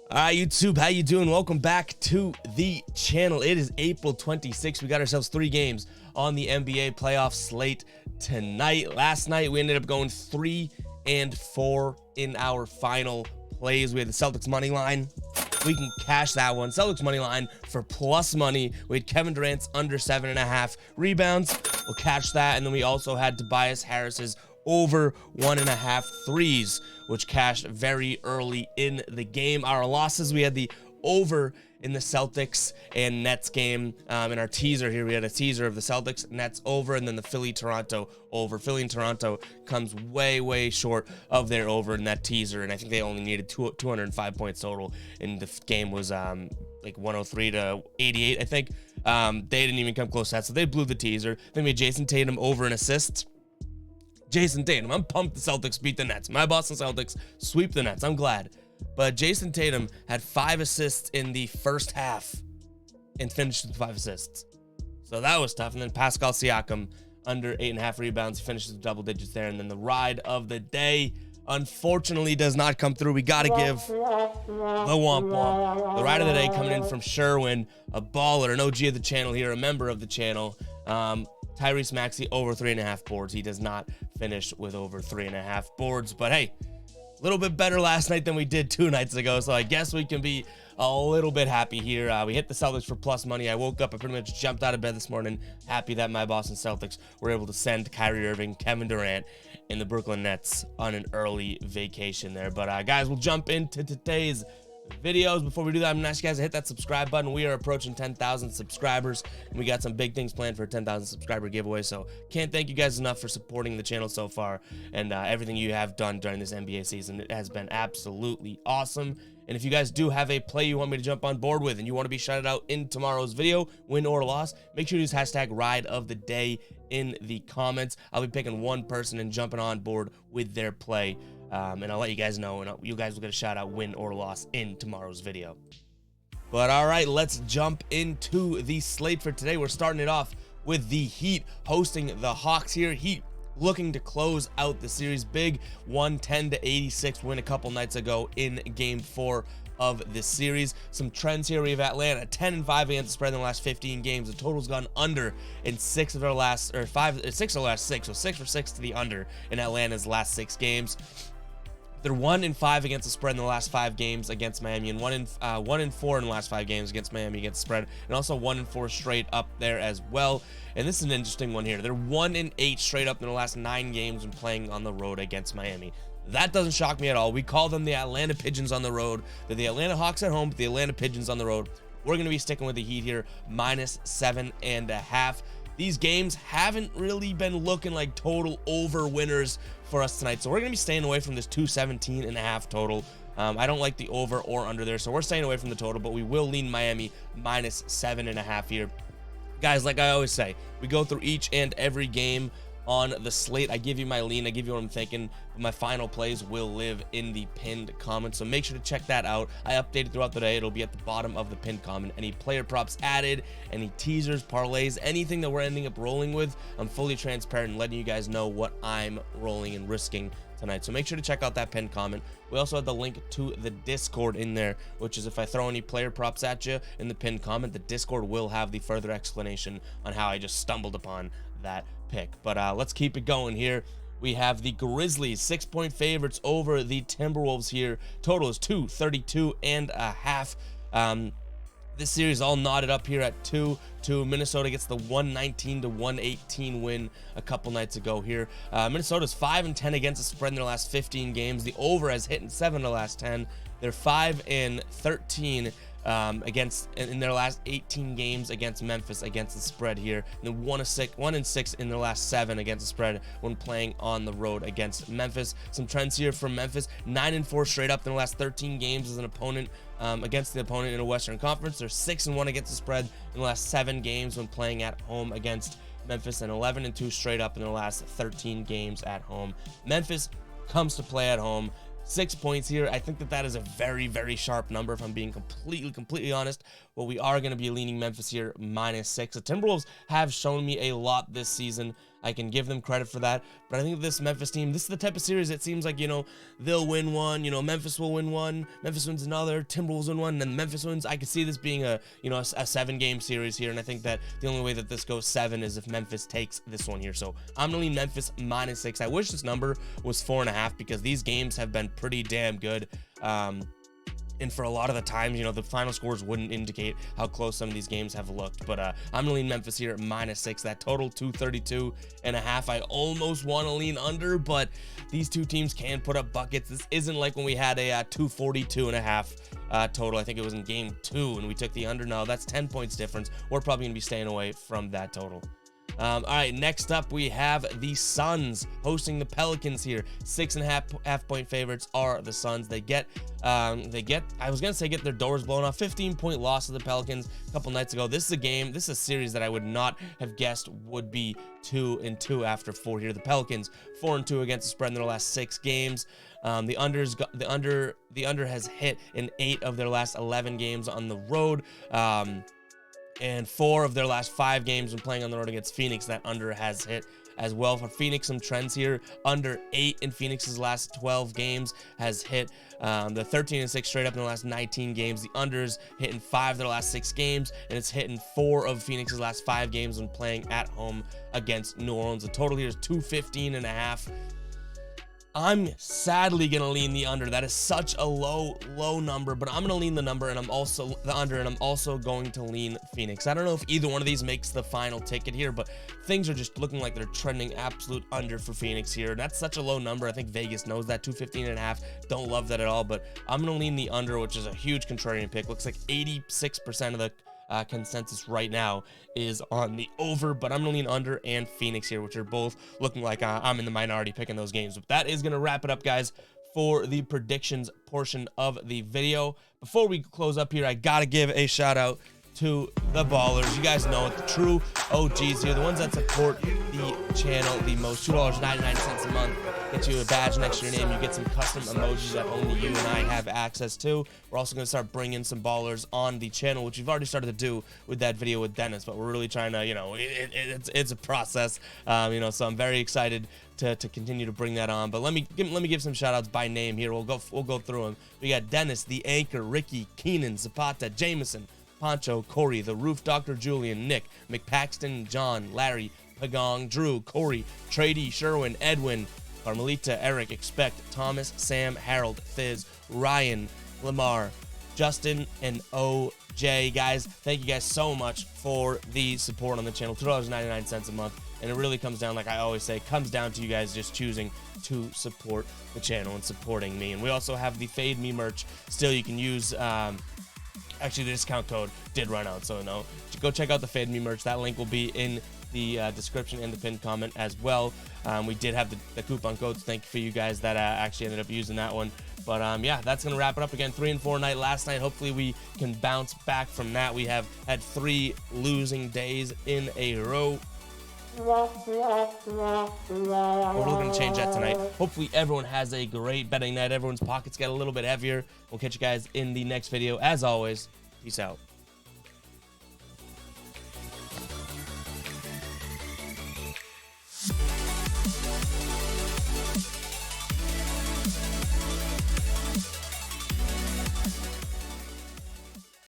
All right, YouTube, how you doing? Welcome back to the channel. It is April 26th. We got ourselves 3 games on the NBA playoff slate tonight. Last night, we ended up going 3-4 in our final plays. We had the Celtics money line. We can cash that one. Celtics money line for plus money. We had Kevin Durant's under 7.5 rebounds. We'll cash that. And then we also had Tobias Harris's over 1.5 threes, which cashed very early in the game. Our losses, we had the over in the Celtics and Nets game. In our teaser here, we had a teaser of the Celtics, Nets over, and then the Philly-Toronto over. Philly and Toronto comes way, way short of their over in that teaser, and I think they only needed 205 points total, and the game was like 103 to 88, I think. They didn't even come close to that, so they blew the teaser. Then we had Jason Tatum over in assists. Jason Tatum, I'm pumped the Celtics beat the Nets. My Boston Celtics sweep the Nets. I'm glad. But Jason Tatum had 5 assists in the first half and finished with 5 assists. So that was tough. And then Pascal Siakam under 8.5 rebounds. He finishes with double digits there. And then the ride of the day, unfortunately, does not come through. We got to give the womp womp. The ride of the day coming in from Sherwin, a baller, an OG of the channel here, a member of the channel. Tyrese Maxey over 3.5 boards. He does not finish with over 3.5 boards. But hey, a little bit better last night than we did 2 nights ago. So I guess we can be a little bit happy here. We hit the Celtics for plus money. I woke up, I pretty much jumped out of bed this morning, happy that my Boston Celtics were able to send Kyrie Irving, Kevin Durant, and the Brooklyn Nets on an early vacation there. But guys, we'll jump into today's videos. Before we do that, I'm gonna ask you guys to hit that subscribe button. We are approaching 10,000 subscribers, and we got some big things planned for a 10,000 subscriber giveaway. So can't thank you guys enough for supporting the channel so far, and everything you have done during this NBA season. It has been absolutely awesome. And if you guys do have a play you want me to jump on board with and you want to be shouted out in tomorrow's video, win or loss, make sure to use hashtag ride of the day in the comments. I'll be picking one person and jumping on board with their play. And I'll let you guys know, and you guys will get a shout out, win or loss, in tomorrow's video. But all right, let's jump into the slate for today. We're starting it off with the Heat hosting the Hawks here. Heat looking to close out the series. Big 110-86 win a couple nights ago in Game 4 of this series. Some trends here. We have Atlanta 10-5 against the spread in the last 15 games. The total's gone under in 6 of their last 6, so 6 for 6 to the under in Atlanta's last 6 games. They're 1-5 against the spread in the last 5 games against Miami, and 1-4 in the last 5 games against Miami against the spread, and also 1-4 straight up there as well. And this is an interesting one here. They're 1-8 straight up in the last 9 games when playing on the road against Miami. That doesn't shock me at all. We call them the Atlanta Pigeons on the road. They're the Atlanta Hawks at home, but the Atlanta Pigeons on the road. We're going to be sticking with the Heat here, -7.5. These games haven't really been looking like total over winners for us tonight, so we're going to be staying away from this 217.5 total. I don't like the over or under there, so we're staying away from the total, but we will lean Miami -7.5 here. Guys, like I always say, we go through each and every game on the slate. I give you my lean, I give you what I'm thinking, but my final plays will live in the pinned comment, so make sure to check that out. I update it throughout the day. It'll be at the bottom of the pinned comment. Any player props added, any teasers, parlays, anything that we're ending up rolling with, I'm fully transparent and letting you guys know what I'm rolling and risking tonight. So make sure to check out that pinned comment. We also have the link to the Discord in there, which is if I throw any player props at you in the pinned comment, the Discord will have the further explanation on how I just stumbled upon that pick. But let's keep it going here. We have the Grizzlies 6-point favorites over the Timberwolves here. Total is 232.5. This series all knotted up here at 2-2. Minnesota gets the 119-118 win a couple nights ago here. Minnesota's 5-10 against the spread in their last 15 games. The over has hit in 7 of the last 10. They're 5-13 in their last 18 games against Memphis against the spread here. And then 1-6 in their last 7 against the spread when playing on the road against Memphis. Some trends here from Memphis: 9-4 straight up in the last 13 games as an opponent against the opponent in a Western Conference. They're 6-1 against the spread in the last 7 games when playing at home against Memphis, and 11-2 straight up in the last 13 games at home. Memphis comes to play at home. 6 points here. I think that is a very, very sharp number if I'm being completely honest. Well, we are going to be leaning Memphis here -6. The Timberwolves have shown me a lot this season. I can give them credit for that. But I think this Memphis team, this is the type of series it seems like, you know, they'll win one, you know, Memphis will win one, Memphis wins another, Timberwolves win one, and then Memphis wins. I could see this being a, you know, a 7-game series here, and I think that the only way that this goes 7 is if Memphis takes this one here. So I'm gonna lean Memphis -6. I wish this number was 4.5 because these games have been pretty damn good. And for a lot of the times, you know, the final scores wouldn't indicate how close some of these games have looked. But I'm going to lean Memphis here at -6. That total, 232.5. I almost want to lean under, but these two teams can put up buckets. This isn't like when we had a 242.5 total. I think it was in game 2, and we took the under. No, that's 10 points difference. We're probably going to be staying away from that total. All right, next up we have the Suns hosting the Pelicans here. 6.5 point favorites are the Suns. They get I was gonna say get their doors blown off. 15-point loss to the Pelicans a couple nights ago. This is a series that I would not have guessed would be 2-2 after 4 here. The Pelicans 4-2 against the spread in their last 6 games. The under has hit in 8 of their last 11 games on the road. And 4 of their last 5 games when playing on the road against Phoenix, that under has hit as well. For Phoenix, some trends here. Under 8 in Phoenix's last 12 games has hit. The 13-6 straight up in the last 19 games. The unders hit in 5 of their last 6 games, and it's hit in 4 of Phoenix's last 5 games when playing at home against New Orleans. The total here is 215.5. I'm sadly gonna lean the under. That is such a low number, but I'm gonna lean the under, and I'm also going to lean Phoenix. I don't know if either one of these makes the final ticket here, but things are just looking like they're trending absolute under for Phoenix here. That's such a low number. I think Vegas knows that. 215.5. Don't love that at all, but I'm gonna lean the under, which is a huge contrarian pick. Looks like 86% of the consensus right now is on the over, but I'm gonna lean under and Phoenix here, which are both looking like I'm in the minority picking those games. But that is gonna wrap it up, guys, for the predictions portion of the video. Before we close up here, I gotta give a shout out to the ballers. You guys know it, the true OGs here, the ones that support the channel the most. $2.99 a month gets you a badge next to your name. You get some custom emojis that only you and I have access to. We're also going to start bringing some ballers on the channel, which we've already started to do with that video with Dennis, but we're really trying to, you know, it's a process, you know, so I'm very excited to continue to bring that on. But let me give some shout outs by name here. We'll go through them. We got Dennis, the Anchor, Ricky, Keenan, Zapata, Jameson, Poncho, Corey, the Roof Doctor, Julian, Nick, McPaxton, John, Larry, Pagong, Drew, Corey, Trady, Sherwin, Edwin, Carmelita, Eric, Expect, Thomas, Sam, Harold, Thiz, Ryan, Lamar, Justin, and OJ. Guys, thank you guys so much for the support on the channel. $2.99 a month. And it really comes down, like I always say, it comes down to you guys just choosing to support the channel and supporting me. And we also have the Fade Me merch. Still, you can use... Actually, the discount code did run out, so no. Go check out the Fade Me merch. That link will be in the description and the pinned comment as well. We did have the coupon codes. Thank you for you guys that actually ended up using that one. But yeah, that's going to wrap it up. Again, 3-4 night last night. Hopefully we can bounce back from that. We have had 3 losing days in a row. We're looking to change that tonight. Hopefully everyone has a great betting night. Everyone's pockets get a little bit heavier. We'll catch you guys in the next video. As always, peace out.